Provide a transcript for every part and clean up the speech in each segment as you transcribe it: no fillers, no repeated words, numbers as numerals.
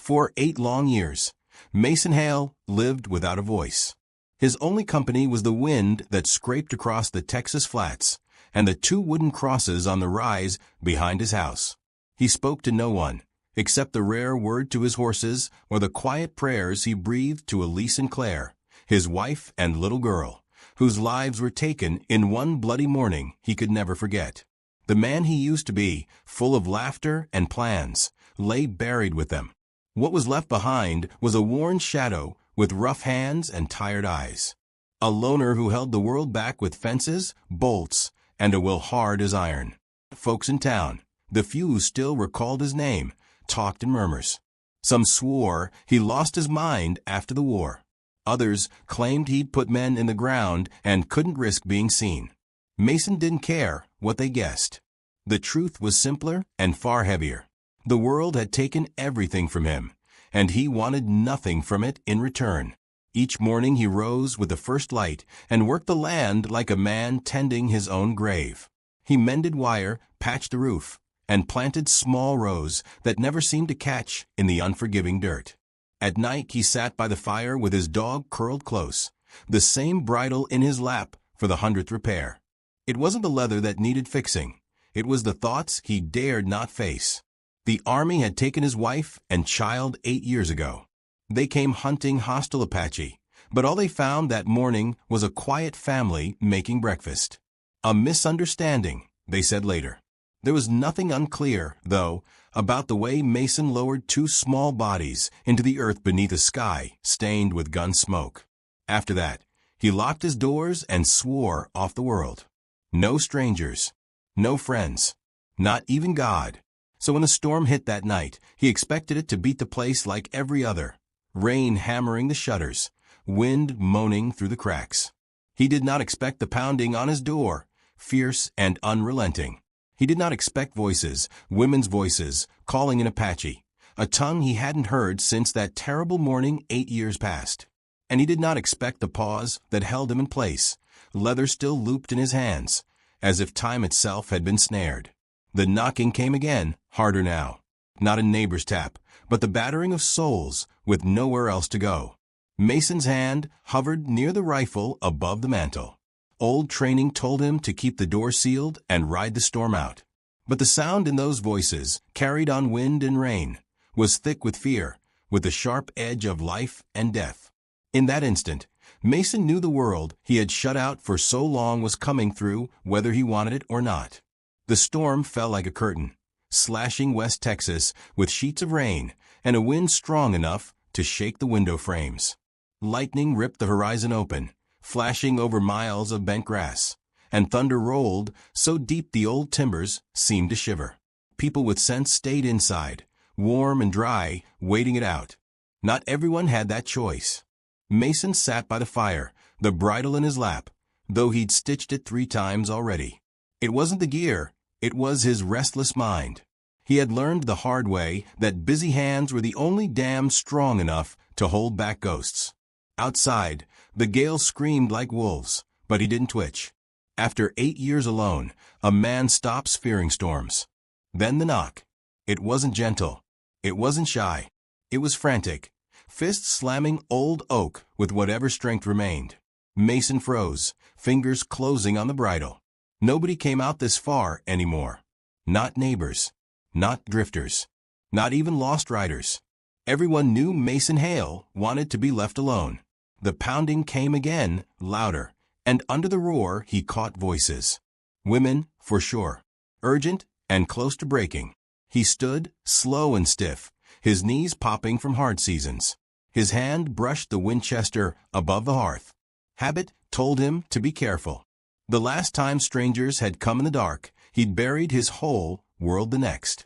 For 8 long years, Mason Hale lived without a voice. His only company was the wind that scraped across the Texas flats and the 2 wooden crosses on the rise behind his house. He spoke to no one, except the rare word to his horses or the quiet prayers he breathed to Elise and Claire, his wife and little girl, whose lives were taken in one bloody morning he could never forget. The man he used to be, full of laughter and plans, lay buried with them. What was left behind was a worn shadow with rough hands and tired eyes. A loner who held the world back with fences, bolts, and a will hard as iron. Folks in town, the few who still recalled his name, talked in murmurs. Some swore he lost his mind after the war. Others claimed he'd put men in the ground and couldn't risk being seen. Mason didn't care what they guessed. The truth was simpler and far heavier. The world had taken everything from him, and he wanted nothing from it in return. Each morning he rose with the first light and worked the land like a man tending his own grave. He mended wire, patched the roof, and planted small rows that never seemed to catch in the unforgiving dirt. At night he sat by the fire with his dog curled close, the same bridle in his lap for the 100th repair. It wasn't the leather that needed fixing. It was the thoughts he dared not face. The army had taken his wife and child 8 years ago. They came hunting hostile Apache, but all they found that morning was a quiet family making breakfast. A misunderstanding, they said later. There was nothing unclear, though, about the way Mason lowered 2 small bodies into the earth beneath a sky stained with gun smoke. After that, he locked his doors and swore off the world. No strangers, no friends, not even God. So when the storm hit that night, he expected it to beat the place like every other. Rain hammering the shutters, wind moaning through the cracks. He did not expect the pounding on his door, fierce and unrelenting. He did not expect voices, women's voices, calling in Apache, a tongue he hadn't heard since that terrible morning 8 years past. And he did not expect the pause that held him in place, leather still looped in his hands, as if time itself had been snared. The knocking came again, harder now. Not a neighbor's tap, but the battering of souls with nowhere else to go. Mason's hand hovered near the rifle above the mantel. Old training told him to keep the door sealed and ride the storm out. But the sound in those voices, carried on wind and rain, was thick with fear, with the sharp edge of life and death. In that instant, Mason knew the world he had shut out for so long was coming through, whether he wanted it or not. The storm fell like a curtain, slashing West Texas with sheets of rain and a wind strong enough to shake the window frames. Lightning ripped the horizon open, flashing over miles of bent grass, and thunder rolled so deep the old timbers seemed to shiver. People with sense stayed inside, warm and dry, waiting it out. Not everyone had that choice. Mason sat by the fire, the bridle in his lap, though he'd stitched it 3 times already. It wasn't the gear, it was his restless mind. He had learned the hard way that busy hands were the only dam strong enough to hold back ghosts. Outside, the gale screamed like wolves, but he didn't twitch. After 8 years alone, a man stops fearing storms. Then the knock. It wasn't gentle. It wasn't shy. It was frantic, fists slamming old oak with whatever strength remained. Mason froze, fingers closing on the bridle. Nobody came out this far anymore. Not neighbors. Not drifters. Not even lost riders. Everyone knew Mason Hale wanted to be left alone. The pounding came again, louder, and under the roar he caught voices. Women, for sure. Urgent and close to breaking. He stood, slow and stiff, his knees popping from hard seasons. His hand brushed the Winchester above the hearth. Habit told him to be careful. The last time strangers had come in the dark, he'd buried his whole world the next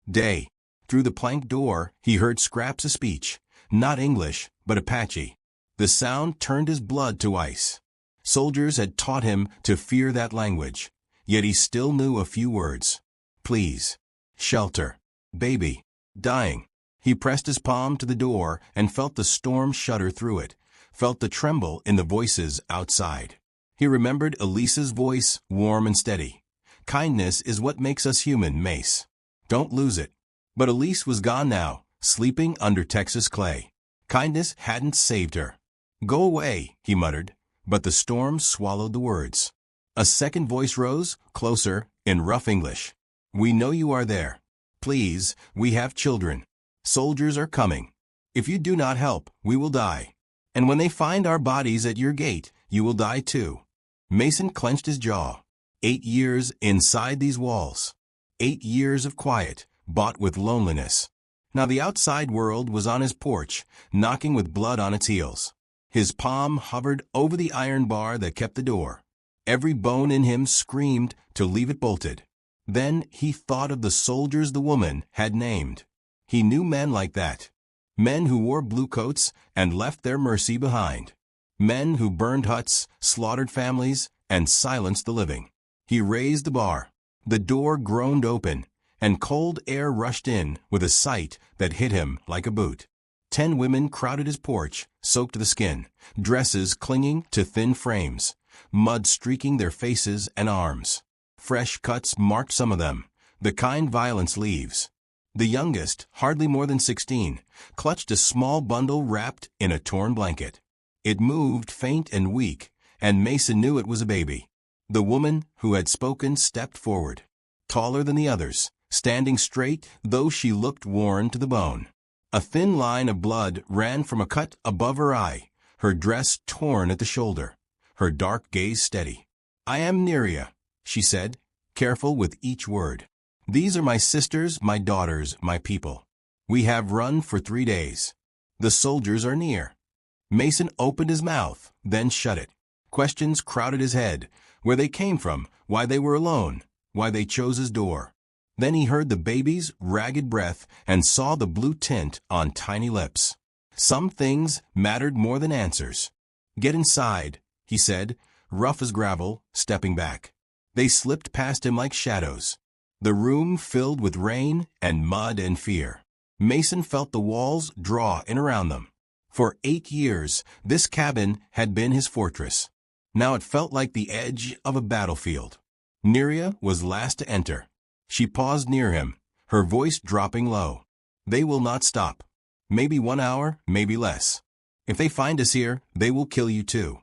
day. Through the plank door, he heard scraps of speech, not English, but Apache. The sound turned his blood to ice. Soldiers had taught him to fear that language, yet he still knew a few words. Please. Shelter. Baby. Dying. He pressed his palm to the door and felt the storm shudder through it, felt the tremble in the voices outside. He remembered Elise's voice, warm and steady. Kindness is what makes us human, Mace. Don't lose it. But Elise was gone now, sleeping under Texas clay. Kindness hadn't saved her. "Go away," he muttered, but the storm swallowed the words. A second voice rose, closer, in rough English. "We know you are there. Please, we have children. Soldiers are coming. If you do not help, we will die. And when they find our bodies at your gate, you will die too." Mason clenched his jaw. 8 years inside these walls. 8 years of quiet, bought with loneliness. Now the outside world was on his porch, knocking with blood on its heels. His palm hovered over the iron bar that kept the door. Every bone in him screamed to leave it bolted. Then he thought of the soldiers the woman had named. He knew men like that. Men who wore blue coats and left their mercy behind. Men who burned huts, slaughtered families, and silenced the living. He raised the bar. The door groaned open, and cold air rushed in with a sight that hit him like a boot. 10 women crowded his porch, soaked to the skin, dresses clinging to thin frames, mud streaking their faces and arms. Fresh cuts marked some of them, the kind violence leaves. The youngest, hardly more than 16, clutched a small bundle wrapped in a torn blanket. It moved faint and weak, and Mason knew it was a baby. The woman who had spoken stepped forward, taller than the others, standing straight though she looked worn to the bone. A thin line of blood ran from a cut above her eye, her dress torn at the shoulder, her dark gaze steady. "I am Neria," she said, careful with each word. "These are my sisters, my daughters, my people. We have run for 3 days. The soldiers are near." Mason opened his mouth, then shut it. Questions crowded his head, where they came from, why they were alone, why they chose his door. Then he heard the baby's ragged breath and saw the blue tint on tiny lips. Some things mattered more than answers. "Get inside," he said, rough as gravel, stepping back. They slipped past him like shadows. The room filled with rain and mud and fear. Mason felt the walls draw in around them. For 8 years, this cabin had been his fortress. Now it felt like the edge of a battlefield. Neria was last to enter. She paused near him, her voice dropping low. "They will not stop. Maybe 1 hour, maybe less. If they find us here, they will kill you too."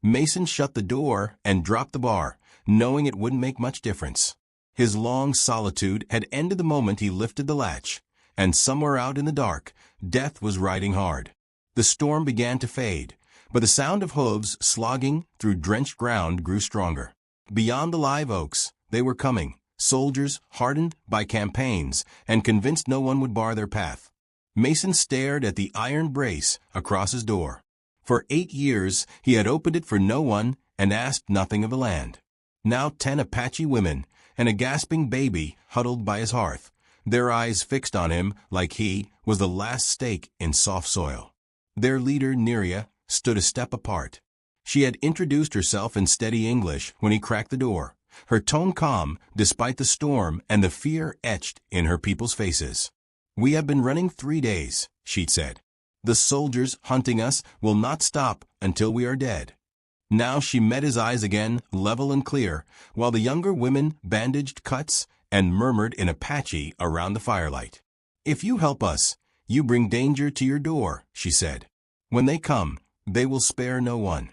Mason shut the door and dropped the bar, knowing it wouldn't make much difference. His long solitude had ended the moment he lifted the latch, and somewhere out in the dark, death was riding hard. The storm began to fade, but the sound of hooves slogging through drenched ground grew stronger. Beyond the live oaks, they were coming, soldiers hardened by campaigns and convinced no one would bar their path. Mason stared at the iron brace across his door. For 8 years, he had opened it for no one and asked nothing of the land. Now 10 Apache women and a gasping baby huddled by his hearth, their eyes fixed on him like he was the last stake in soft soil. Their leader, Neria, stood a step apart. She had introduced herself in steady English when he cracked the door, her tone calm despite the storm and the fear etched in her people's faces. "We have been running 3 days," she said. "The soldiers hunting us will not stop until we are dead." Now she met his eyes again, level and clear, while the younger women bandaged cuts and murmured in Apache around the firelight. "If you help us, you bring danger to your door," she said. "When they come, they will spare no one."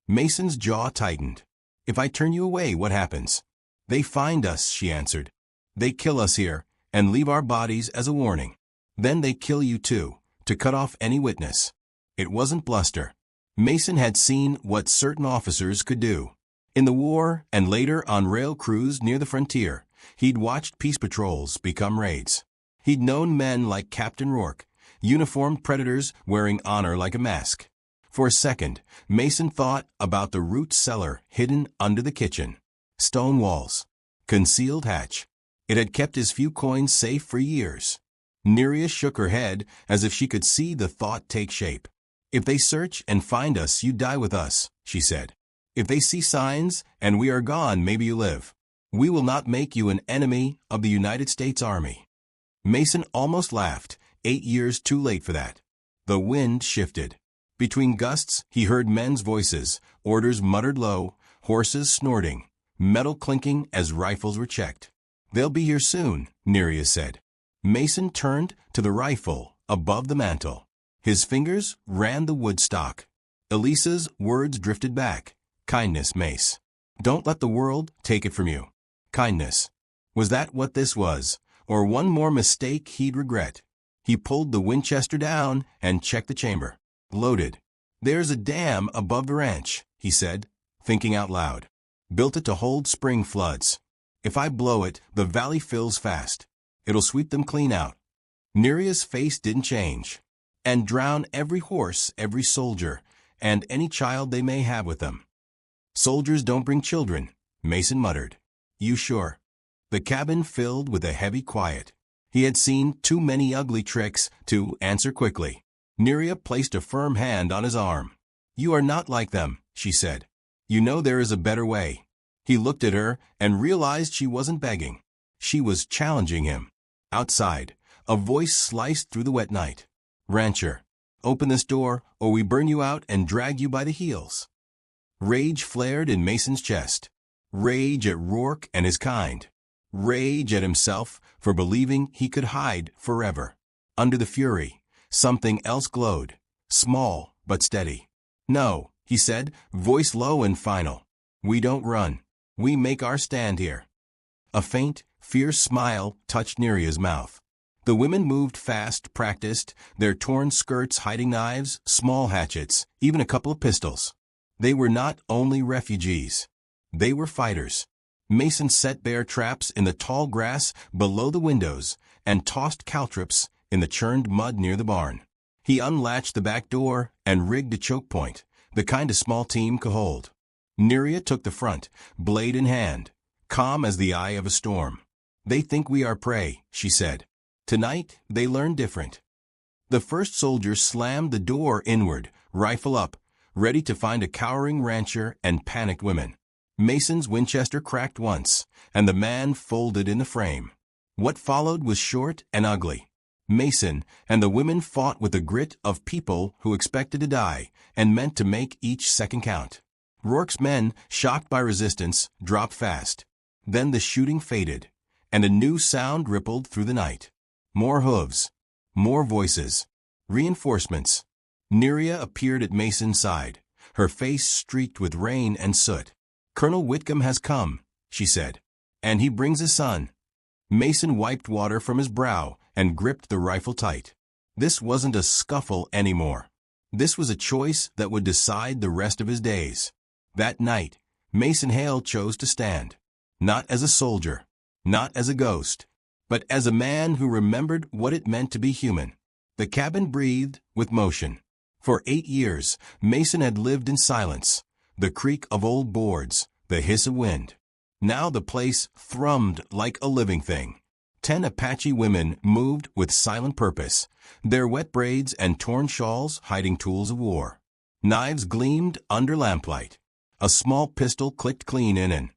Mason's jaw tightened. "If I turn you away, what happens?" "They find us," she answered. "They kill us here and leave our bodies as a warning. Then they kill you too, to cut off any witness." It wasn't bluster. Mason had seen what certain officers could do. In the war and later on rail crews near the frontier, he'd watched peace patrols become raids. He'd known men like Captain Rourke, uniformed predators wearing honor like a mask. For a second, Mason thought about the root cellar hidden under the kitchen. Stone walls. Concealed hatch. It had kept his few coins safe for years. Neria shook her head as if she could see the thought take shape. "If they search and find us, you die with us," she said. "If they see signs and we are gone, maybe you live. We will not make you an enemy of the United States Army." Mason almost laughed, 8 years too late for that. The wind shifted. Between gusts, he heard men's voices, orders muttered low, horses snorting, metal clinking as rifles were checked. "They'll be here soon," Neria said. Mason turned to the rifle above the mantel. His fingers ran the wood stock. Elisa's words drifted back. Kindness, Mace. Don't let the world take it from you. Kindness. Was that what this was? Or one more mistake he'd regret? He pulled the Winchester down and checked the chamber. Loaded. There's a dam above the ranch, he said, thinking out loud. Built it to hold spring floods. If I blow it, the valley fills fast. It'll sweep them clean out. Neria's face didn't change. And drown every horse, every soldier, and any child they may have with them. Soldiers don't bring children, Mason muttered. You sure? The cabin filled with a heavy quiet. He had seen too many ugly tricks to answer quickly. Neria placed a firm hand on his arm. You are not like them, she said. You know there is a better way. He looked at her and realized she wasn't begging. She was challenging him. Outside, a voice sliced through the wet night. Rancher, open this door or we burn you out and drag you by the heels. Rage flared in Mason's chest. Rage at Rourke and his kind. Rage at himself for believing he could hide forever. Under the fury, something else glowed, small but steady. No, he said, voice low and final. We don't run. We make our stand here. A faint, fierce smile touched Neria's mouth. The women moved fast, practiced, their torn skirts hiding knives, small hatchets, even a couple of pistols. They were not only refugees. They were fighters. Mason set bear traps in the tall grass below the windows and tossed caltrops in the churned mud near the barn. He unlatched the back door and rigged a choke point, the kind a small team could hold. Neria took the front, blade in hand, calm as the eye of a storm. They think we are prey, she said. Tonight, they learn different. The first soldier slammed the door inward, rifle up, ready to find a cowering rancher and panicked women. Mason's Winchester cracked once, and the man folded in the frame. What followed was short and ugly. Mason and the women fought with the grit of people who expected to die and meant to make each second count. Rourke's men, shocked by resistance, dropped fast. Then the shooting faded, and a new sound rippled through the night. More hooves, more voices, reinforcements. Neria appeared at Mason's side, her face streaked with rain and soot. Colonel Whitcomb has come, she said, and he brings his son. Mason wiped water from his brow and gripped the rifle tight. This wasn't a scuffle anymore. This was a choice that would decide the rest of his days. That night, Mason Hale chose to stand. Not as a soldier, not as a ghost, but as a man who remembered what it meant to be human. The cabin breathed with motion. For 8 years, Mason had lived in silence, the creak of old boards, the hiss of wind. Now the place thrummed like a living thing. 10 Apache women moved with silent purpose, their wet braids and torn shawls hiding tools of war. Knives gleamed under lamplight. A small pistol clicked clean in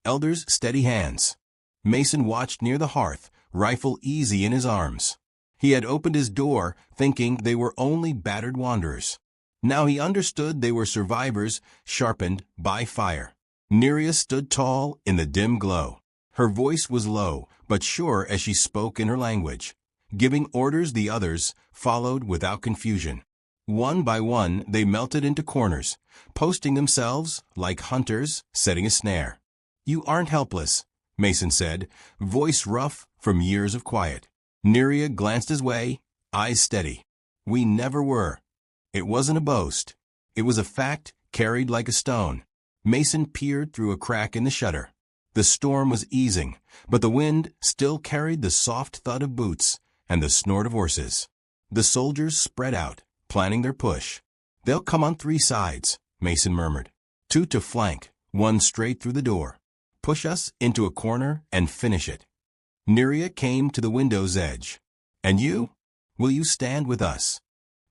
elders' steady hands. Mason watched near the hearth, rifle easy in his arms. He had opened his door, thinking they were only battered wanderers. Now he understood they were survivors sharpened by fire. Neria stood tall in the dim glow. Her voice was low, but sure as she spoke in her language. Giving orders, the others followed without confusion. One by one, they melted into corners, posting themselves like hunters setting a snare. You aren't helpless, Mason said, voice rough from years of quiet. Neria glanced his way, eyes steady. We never were. It wasn't a boast. It was a fact carried like a stone. Mason peered through a crack in the shutter. The storm was easing, but the wind still carried the soft thud of boots and the snort of horses. The soldiers spread out, planning their push. They'll come on 3 sides, Mason murmured. 2 to flank, 1 straight through the door. Push us into a corner and finish it. Neria came to the window's edge. And you? Will you stand with us?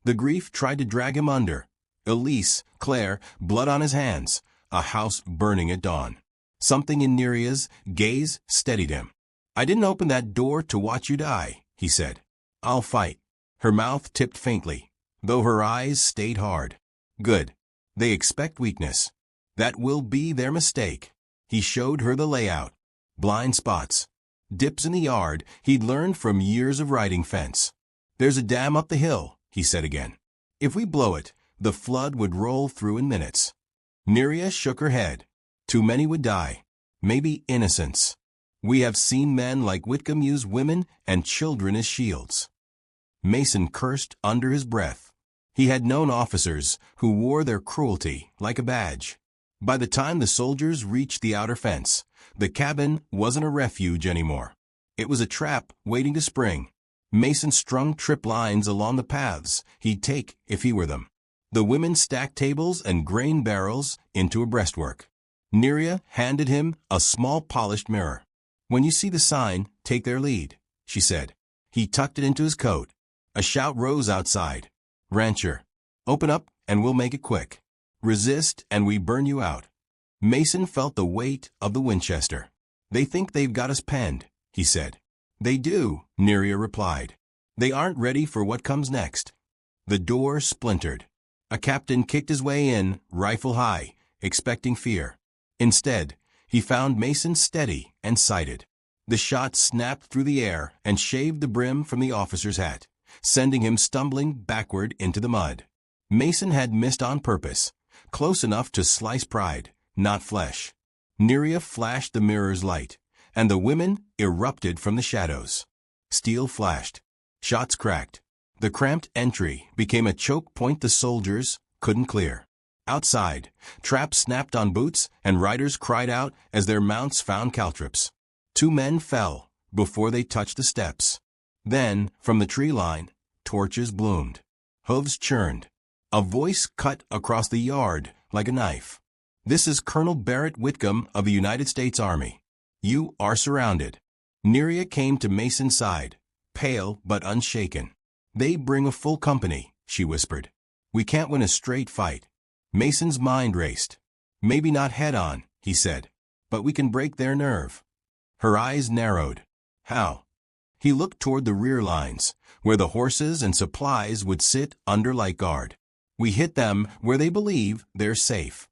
The grief tried to drag him under. Elise, Claire, blood on his hands, a house burning at dawn. Something in Neria's gaze steadied him. I didn't open that door to watch you die, he said. I'll fight. Her mouth tipped faintly, though her eyes stayed hard. Good. They expect weakness. That will be their mistake. He showed her the layout. Blind spots. Dips in the yard he'd learned from years of riding fence. "There's a dam up the hill," he said again. "If we blow it, the flood would roll through in minutes." Neria shook her head. "Too many would die. Maybe innocents. We have seen men like Whitcomb use women and children as shields." Mason cursed under his breath. He had known officers who wore their cruelty like a badge. By the time the soldiers reached the outer fence, the cabin wasn't a refuge anymore. It was a trap waiting to spring. Mason strung trip lines along the paths he'd take if he were them. The women stacked tables and grain barrels into a breastwork. Neria handed him a small polished mirror. "When you see the sign, take their lead," she said. He tucked it into his coat. A shout rose outside. "Rancher, open up and we'll make it quick. Resist and we burn you out." Mason felt the weight of the Winchester. "They think they've got us penned," he said. "They do," Neria replied. "They aren't ready for what comes next." The door splintered. A captain kicked his way in, rifle high, expecting fear. Instead, he found Mason steady and sighted. The shot snapped through the air and shaved the brim from the officer's hat, sending him stumbling backward into the mud. Mason had missed on purpose, close enough to slice pride, not flesh. Neria flashed the mirror's light, and the women erupted from the shadows. Steel flashed. Shots cracked. The cramped entry became a choke point the soldiers couldn't clear. Outside, traps snapped on boots and riders cried out as their mounts found caltrops. 2 men fell before they touched the steps. Then, from the tree line, torches bloomed. Hooves churned. A voice cut across the yard like a knife. "This is Colonel Barrett Whitcomb of the United States Army. You are surrounded." Neria came to Mason's side, pale but unshaken. "They bring a full company," she whispered. "We can't win a straight fight." Mason's mind raced. "Maybe not head-on," he said, "but we can break their nerve." Her eyes narrowed. "How?" He looked toward the rear lines, where the horses and supplies would sit under light guard. "We hit them where they believe they're safe."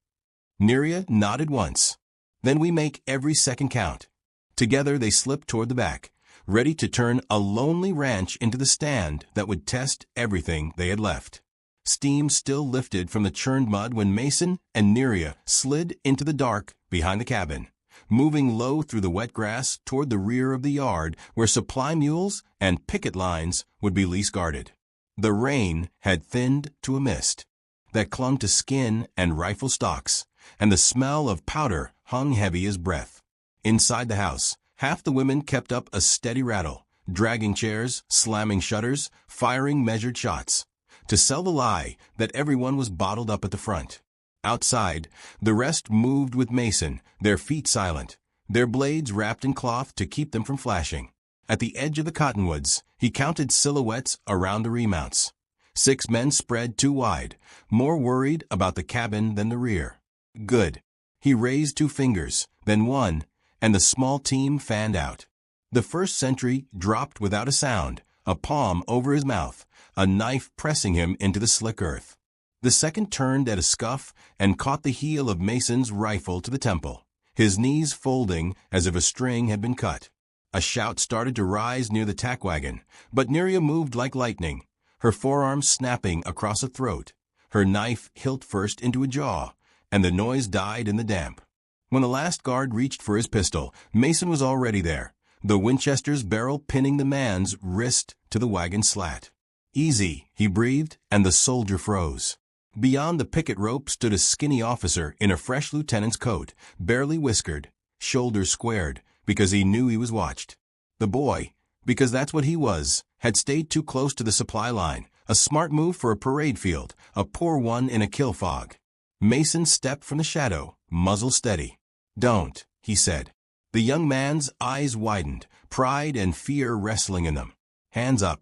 Neria nodded once. "Then we make every second count." Together they slipped toward the back, ready to turn a lonely ranch into the stand that would test everything they had left. Steam still lifted from the churned mud when Mason and Neria slid into the dark behind the cabin, moving low through the wet grass toward the rear of the yard where supply mules and picket lines would be least guarded. The rain had thinned to a mist that clung to skin and rifle stocks, and the smell of powder hung heavy as breath. Inside the house, half the women kept up a steady rattle, dragging chairs, slamming shutters, firing measured shots, to sell the lie that everyone was bottled up at the front. Outside, the rest moved with Mason, their feet silent, their blades wrapped in cloth to keep them from flashing. At the edge of the cottonwoods, he counted silhouettes around the remounts. 6 men spread too wide, more worried about the cabin than the rear. "Good." He raised 2 fingers, then one, and the small team fanned out. The first sentry dropped without a sound, a palm over his mouth, a knife pressing him into the slick earth. The second turned at a scuff and caught the heel of Mason's rifle to the temple, his knees folding as if a string had been cut. A shout started to rise near the tack wagon, but Neria moved like lightning, her forearms snapping across a throat, her knife hilt first into a jaw, and the noise died in the damp. When the last guard reached for his pistol, Mason was already there, the Winchester's barrel pinning the man's wrist to the wagon slat. "Easy," he breathed, and the soldier froze. Beyond the picket rope stood a skinny officer in a fresh lieutenant's coat, barely whiskered, shoulders squared, because he knew he was watched. The boy, because that's what he was, had stayed too close to the supply line, a smart move for a parade field, a poor one in a kill fog. Mason stepped from the shadow, muzzle steady. "Don't," he said. The young man's eyes widened, pride and fear wrestling in them. "Hands up."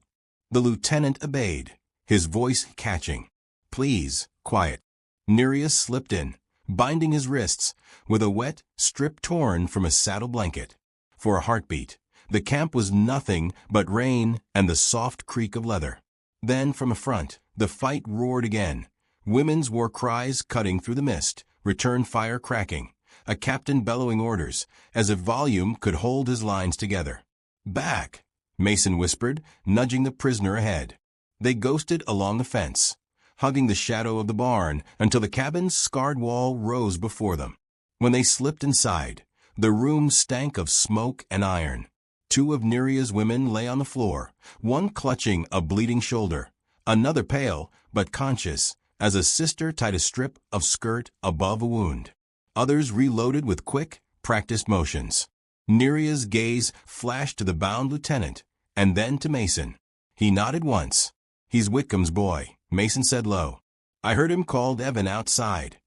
The lieutenant obeyed, his voice catching. "Please, quiet." Neria slipped in, binding his wrists with a wet strip torn from a saddle blanket. For a heartbeat, the camp was nothing but rain and the soft creak of leather. Then, from a front, the fight roared again. Women's war cries cutting through the mist, return fire cracking, a captain bellowing orders, as if volume could hold his lines together. "Back! Mason whispered, nudging the prisoner ahead. They ghosted along the fence, hugging the shadow of the barn until the cabin's scarred wall rose before them. When they slipped inside, the room stank of smoke and iron. Two of Neria's women lay on the floor, one clutching a bleeding shoulder, another pale but conscious as a sister tied a strip of skirt above a wound. Others reloaded with quick, practiced motions. Neria's gaze flashed to the bound lieutenant, and then to Mason. He nodded once. "He's Whitcomb's boy," Mason said low. "I heard him called Evan outside."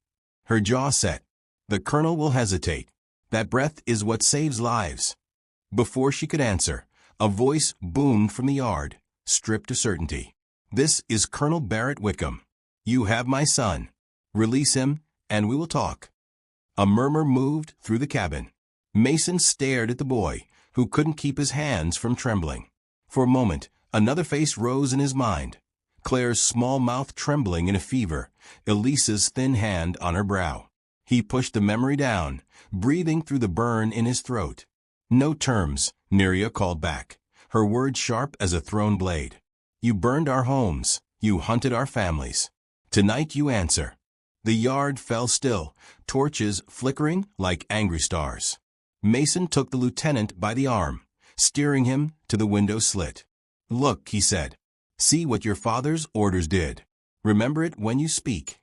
Her jaw set. The colonel will hesitate. That breath is what saves lives. Before she could answer, a voice boomed from the yard, stripped of certainty. "This is Colonel Barrett Whitcomb. You have my son. Release him, and we will talk." A murmur moved through the cabin. Mason stared at the boy, who couldn't keep his hands from trembling. For a moment, another face rose in his mind. Claire's small mouth trembling in a fever, Elisa's thin hand on her brow. He pushed the memory down, breathing through the burn in his throat. "No terms," Neria called back, her words sharp as a thrown blade. "You burned our homes. You hunted our families. Tonight you answer." The yard fell still, torches flickering like angry stars. Mason took the lieutenant by the arm, steering him to the window slit. "Look," he said. "See what your father's orders did. Remember it when you speak."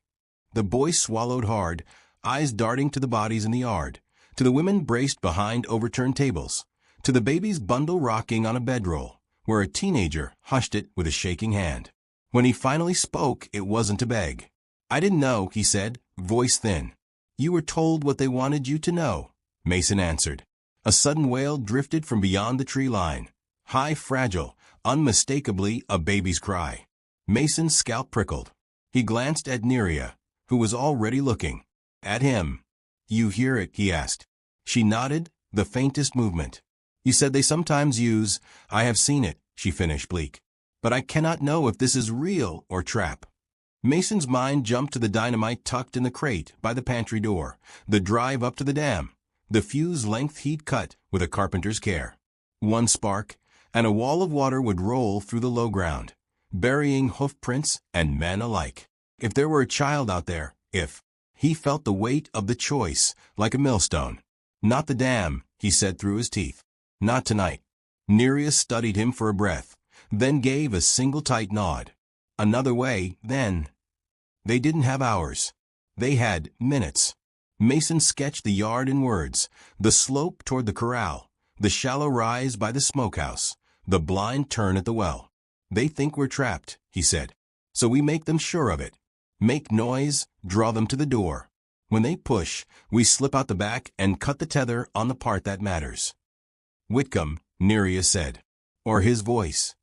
The boy swallowed hard, eyes darting to the bodies in the yard, to the women braced behind overturned tables, to the baby's bundle rocking on a bedroll, where a teenager hushed it with a shaking hand. When he finally spoke, it wasn't to beg. "I didn't know," he said, voice thin. "You were told what they wanted you to know," Mason answered. A sudden wail drifted from beyond the tree line. High, fragile, unmistakably a baby's cry. Mason's scalp prickled. He glanced at Neria, who was already looking. At him. "You hear it?" he asked. She nodded, the faintest movement. "You said they sometimes use—" "I have seen it," she finished bleak. "But I cannot know if this is real or trap." Mason's mind jumped to the dynamite tucked in the crate by the pantry door, the drive up to the dam, the fuse length he'd cut with a carpenter's care. One spark, and a wall of water would roll through the low ground, burying hoof prints and men alike. If there were a child out there, he felt the weight of the choice like a millstone. "Not the dam," he said through his teeth. "Not tonight." Neria studied him for a breath, then gave a single tight nod. "Another way, then." They didn't have hours. They had minutes. Mason sketched the yard in words, the slope toward the corral, the shallow rise by the smokehouse, the blind turn at the well. "They think we're trapped," he said. "So we make them sure of it. Make noise, draw them to the door. When they push, we slip out the back and cut the tether on the part that matters." "Whitcomb," Neria said. "Or his voice."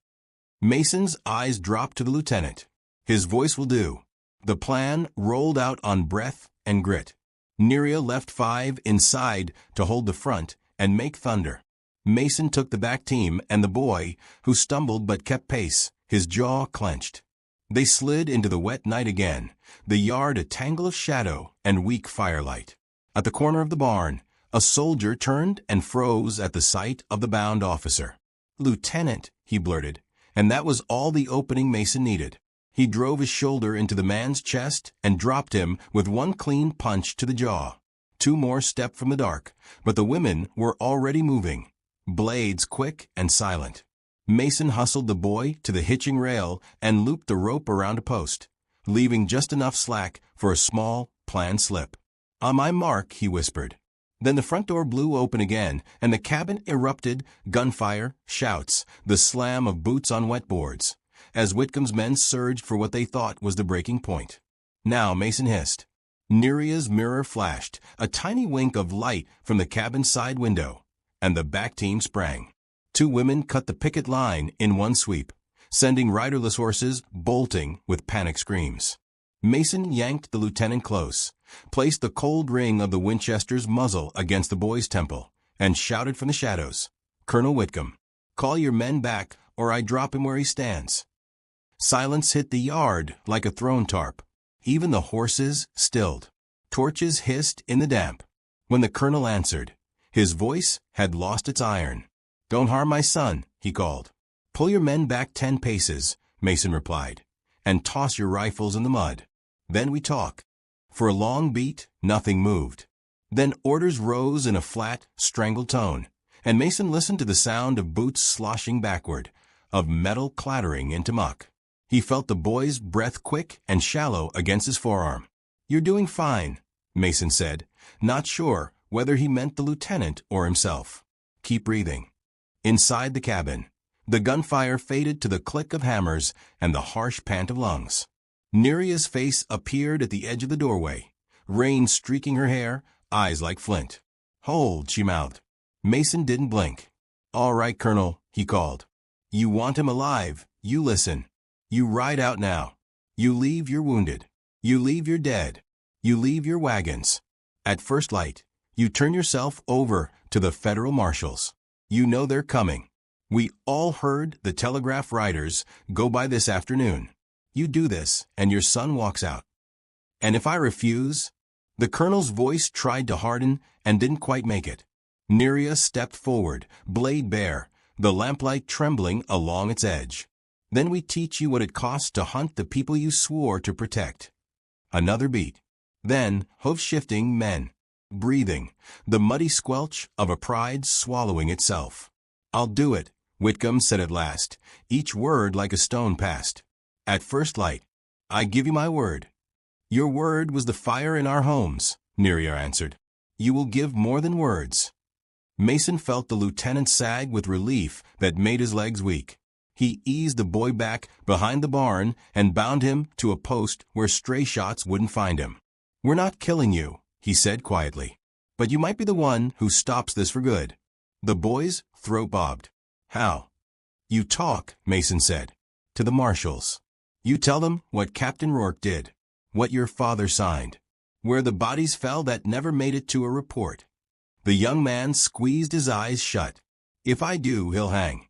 Mason's eyes dropped to the lieutenant. "His voice will do." The plan rolled out on breath and grit. Neria left 5 inside to hold the front and make thunder. Mason took the back team and the boy, who stumbled but kept pace, his jaw clenched. They slid into the wet night again, the yard a tangle of shadow and weak firelight. At the corner of the barn, a soldier turned and froze at the sight of the bound officer. "Lieutenant," he blurted, and that was all the opening Mason needed. He drove his shoulder into the man's chest and dropped him with one clean punch to the jaw. 2 more stepped from the dark, but the women were already moving, blades quick and silent. Mason hustled the boy to the hitching rail and looped the rope around a post, leaving just enough slack for a small, planned slip. "On my mark," he whispered. Then the front door blew open again, and the cabin erupted, gunfire, shouts, the slam of boots on wet boards, as Whitcomb's men surged for what they thought was the breaking point. "Now," Mason hissed. Neria's mirror flashed, a tiny wink of light from the cabin's side window, and the back team sprang. 2 women cut the picket line in one sweep, sending riderless horses bolting with panic screams. Mason yanked the lieutenant close, placed the cold ring of the Winchester's muzzle against the boy's temple, and shouted from the shadows, "Colonel Whitcomb, call your men back or I drop him where he stands." Silence hit the yard like a thrown tarp. Even the horses stilled. Torches hissed in the damp. When the colonel answered, his voice had lost its iron. "Don't harm my son," he called. "Pull your men back 10 paces," Mason replied, "and toss your rifles in the mud. Then we talk." For a long beat, nothing moved. Then orders rose in a flat, strangled tone, and Mason listened to the sound of boots sloshing backward, of metal clattering into muck. He felt the boy's breath quick and shallow against his forearm. "You're doing fine," Mason said, not sure whether he meant the lieutenant or himself. "Keep breathing." Inside the cabin, the gunfire faded to the click of hammers and the harsh pant of lungs. Neria's face appeared at the edge of the doorway, rain streaking her hair, eyes like flint. "Hold," she mouthed. Mason didn't blink. "All right, Colonel," he called. "You want him alive. You listen. You ride out now. You leave your wounded. You leave your dead. You leave your wagons. At first light, you turn yourself over to the federal marshals. You know they're coming. We all heard the telegraph riders go by this afternoon. You do this, and your son walks out. And if I refuse?" The colonel's voice tried to harden and didn't quite make it. Neria stepped forward, blade bare, the lamplight trembling along its edge. "Then we teach you what it costs to hunt the people you swore to protect." Another beat. Then, hoof-shifting men. Breathing, the muddy squelch of a pride swallowing itself. "I'll do it," Whitcomb said at last, each word like a stone passed. "At first light. I give you my word." "Your word was the fire in our homes," Neria answered. "You will give more than words." Mason felt the lieutenant sag with relief that made his legs weak. He eased the boy back behind the barn and bound him to a post where stray shots wouldn't find him. "We're not killing you," he said quietly, "but you might be the one who stops this for good." The boy's throat bobbed. "How?" "You talk," Mason said, "to the marshals. You tell them what Captain Rourke did, what your father signed, where the bodies fell that never made it to a report." The young man squeezed his eyes shut. "If I do, he'll hang.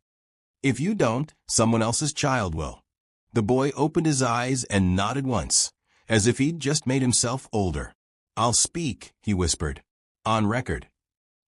If you don't, someone else's child will." The boy opened his eyes and nodded once, as if he'd just made himself older. "I'll speak," he whispered. "On record."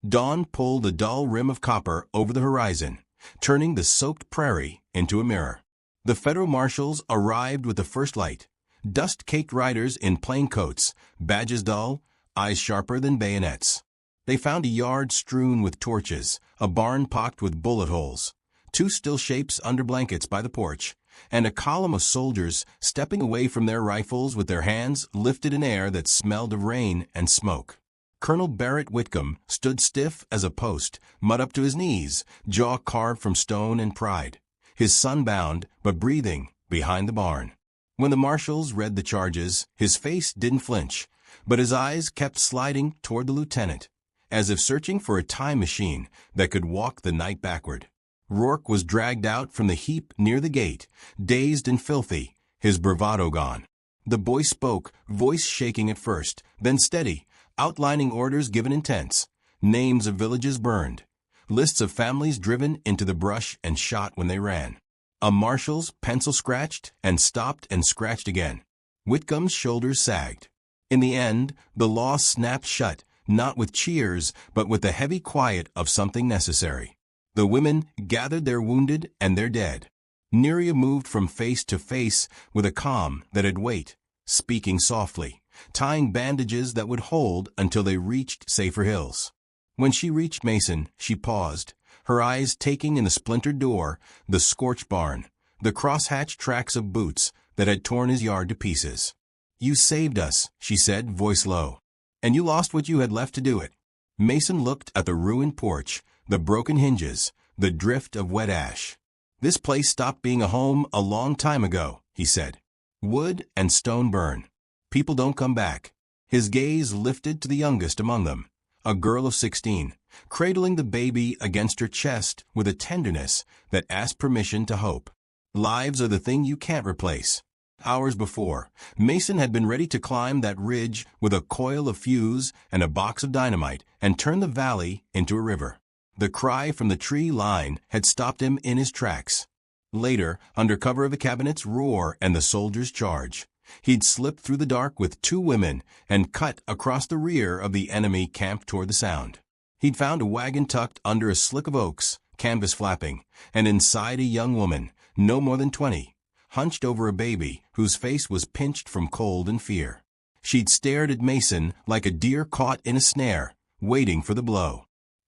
Dawn pulled a dull rim of copper over the horizon, turning the soaked prairie into a mirror. The federal marshals arrived with the first light, dust-caked riders in plain coats, badges dull, eyes sharper than bayonets. They found a yard strewn with torches, a barn pocked with bullet holes, 2 still shapes under blankets by the porch, and a column of soldiers stepping away from their rifles with their hands lifted in air that smelled of rain and smoke. Colonel Barrett Whitcomb stood stiff as a post, mud up to his knees, jaw carved from stone and pride, his son bound, but breathing, behind the barn. When the marshals read the charges, his face didn't flinch, but his eyes kept sliding toward the lieutenant, as if searching for a time machine that could walk the night backward. Rourke was dragged out from the heap near the gate, dazed and filthy, his bravado gone. The boy spoke, voice shaking at first, then steady, outlining orders given in tents, names of villages burned, lists of families driven into the brush and shot when they ran. A marshal's pencil scratched and stopped and scratched again. Whitcomb's shoulders sagged. In the end, the law snapped shut, not with cheers, but with the heavy quiet of something necessary. The women gathered their wounded and their dead. Neria moved from face to face with a calm that had weight, speaking softly, tying bandages that would hold until they reached safer hills. When she reached Mason, she paused, her eyes taking in the splintered door, the scorched barn, the crosshatched tracks of boots that had torn his yard to pieces. "You saved us," she said, voice low, "and you lost what you had left to do it." Mason looked at the ruined porch, the broken hinges, the drift of wet ash. "This place stopped being a home a long time ago," he said. "Wood and stone burn. People don't come back." His gaze lifted to the youngest among them, a girl of 16, cradling the baby against her chest with a tenderness that asked permission to hope. Lives are the thing you can't replace. Hours before, Mason had been ready to climb that ridge with a coil of fuse and a box of dynamite and turn the valley into a river. The cry from the tree line had stopped him in his tracks. Later, under cover of the cabinet's roar and the soldiers' charge, he'd slipped through the dark with 2 women and cut across the rear of the enemy camped toward the sound. He'd found a wagon tucked under a slick of oaks, canvas flapping, and inside a young woman, no more than 20, hunched over a baby whose face was pinched from cold and fear. She'd stared at Mason like a deer caught in a snare, waiting for the blow.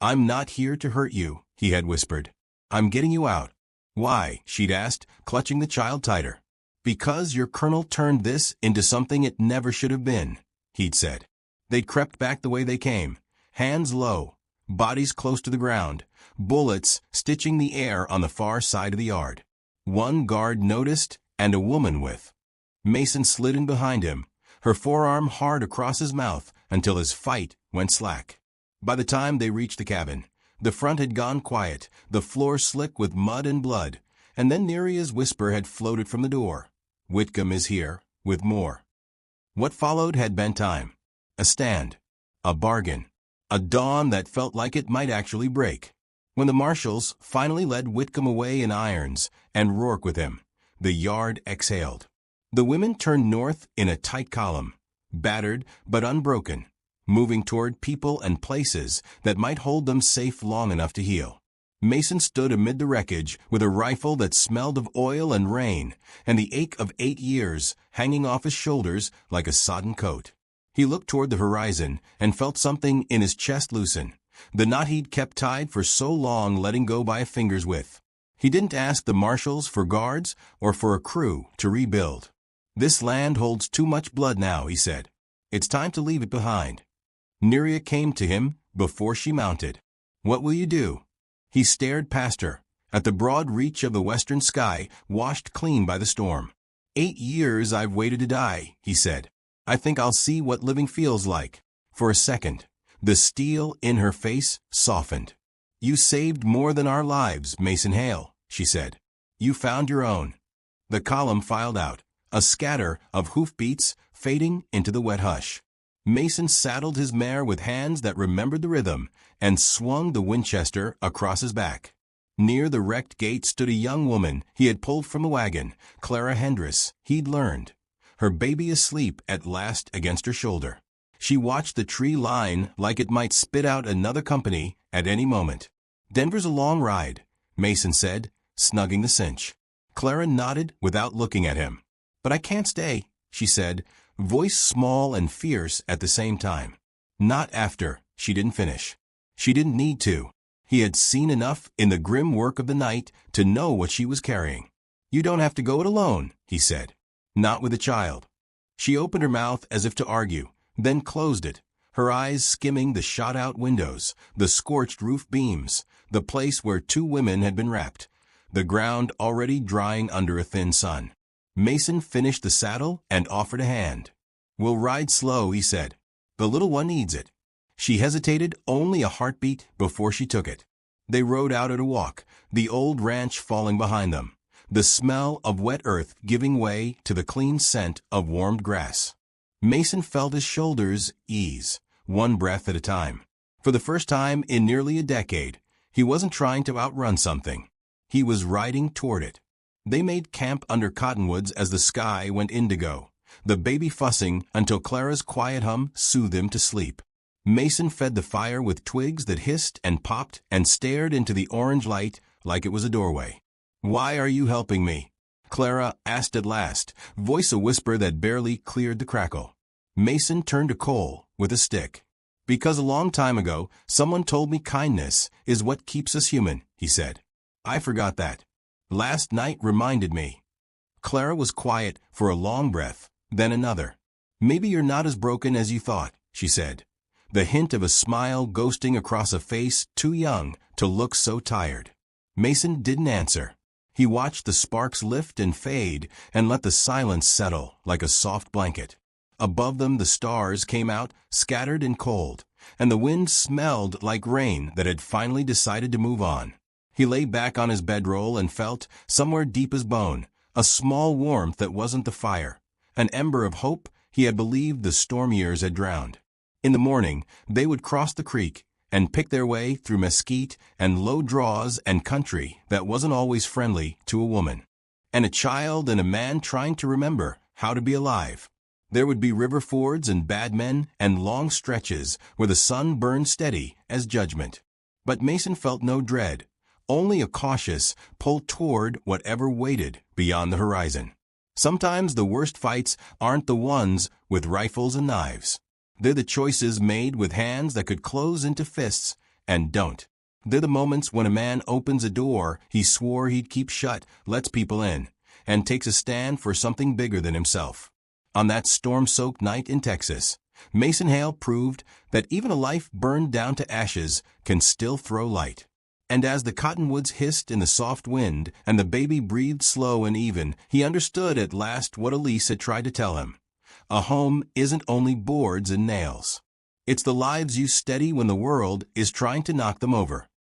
"I'm not here to hurt you," he had whispered. "I'm getting you out." "Why?" she'd asked, clutching the child tighter. "Because your colonel turned this into something it never should have been," he'd said. They'd crept back the way they came, hands low, bodies close to the ground, bullets stitching the air on the far side of the yard. One guard noticed, and a woman with. Mason slid in behind him, her forearm hard across his mouth until his fight went slack. By the time they reached the cabin, the front had gone quiet, the floor slick with mud and blood, and then Neria's whisper had floated from the door. "Whitcomb is here, with more." What followed had been time. A stand. A bargain. A dawn that felt like it might actually break. When the marshals finally led Whitcomb away in irons, and Rourke with him, the yard exhaled. The women turned north in a tight column, battered but unbroken, moving toward people and places that might hold them safe long enough to heal. Mason stood amid the wreckage with a rifle that smelled of oil and rain, and the ache of 8 years hanging off his shoulders like a sodden coat. He looked toward the horizon and felt something in his chest loosen, the knot he'd kept tied for so long letting go by a finger's width. He didn't ask the marshals for guards or for a crew to rebuild. "This land holds too much blood now," he said. "It's time to leave it behind." Neria came to him before she mounted. "What will you do?" He stared past her, at the broad reach of the western sky washed clean by the storm. 8 years I've waited to die," he said. "I think I'll see what living feels like." For a second, the steel in her face softened. "You saved more than our lives, Mason Hale," she said. "You found your own." The column filed out, a scatter of hoofbeats fading into the wet hush. Mason saddled his mare with hands that remembered the rhythm and swung the Winchester across his back. Near the wrecked gate stood a young woman he had pulled from the wagon, Clara Hendress, he'd learned, her baby asleep at last against her shoulder. She watched the tree line like it might spit out another company at any moment. "Denver's a long ride," Mason said, snugging the cinch. Clara nodded without looking at him. "But I can't stay," she said, voice small and fierce at the same time. "Not after," she didn't finish. She didn't need to. He had seen enough in the grim work of the night to know what she was carrying. "You don't have to go it alone," he said. "Not with a child." She opened her mouth as if to argue, then closed it, her eyes skimming the shot-out windows, the scorched roof beams, the place where 2 women had been wrapped, the ground already drying under a thin sun. Mason finished the saddle and offered a hand. "We'll ride slow," he said. "The little one needs it." She hesitated only a heartbeat before she took it. They rode out at a walk, the old ranch falling behind them, the smell of wet earth giving way to the clean scent of warmed grass. Mason felt his shoulders ease, one breath at a time. For the first time in nearly a decade, he wasn't trying to outrun something. He was riding toward it. They made camp under cottonwoods as the sky went indigo, the baby fussing until Clara's quiet hum soothed him to sleep. Mason fed the fire with twigs that hissed and popped and stared into the orange light like it was a doorway. "Why are you helping me?" Clara asked at last, voice a whisper that barely cleared the crackle. Mason turned to coal with a stick. "Because a long time ago, someone told me kindness is what keeps us human," he said. "I forgot that. Last night reminded me." Clara was quiet for a long breath, then another. "Maybe you're not as broken as you thought," she said, the hint of a smile ghosting across a face too young to look so tired. Mason didn't answer. He watched the sparks lift and fade and let the silence settle like a soft blanket. Above them the stars came out, scattered and cold, and the wind smelled like rain that had finally decided to move on. He lay back on his bedroll and felt, somewhere deep as bone, a small warmth that wasn't the fire, an ember of hope he had believed the storm years had drowned. In the morning, they would cross the creek and pick their way through mesquite and low draws and country that wasn't always friendly to a woman. And a child and a man trying to remember how to be alive. There would be river fords and bad men and long stretches where the sun burned steady as judgment. But Mason felt no dread, Only a cautious pull toward whatever waited beyond the horizon. Sometimes the worst fights aren't the ones with rifles and knives. They're the choices made with hands that could close into fists and don't. They're the moments when a man opens a door he swore he'd keep shut, lets people in, and takes a stand for something bigger than himself. On that storm-soaked night in Texas, Mason Hale proved that even a life burned down to ashes can still throw light. And as the cottonwoods hissed in the soft wind and the baby breathed slow and even, he understood at last what Elise had tried to tell him. A home isn't only boards and nails. It's the lives you steady when the world is trying to knock them over.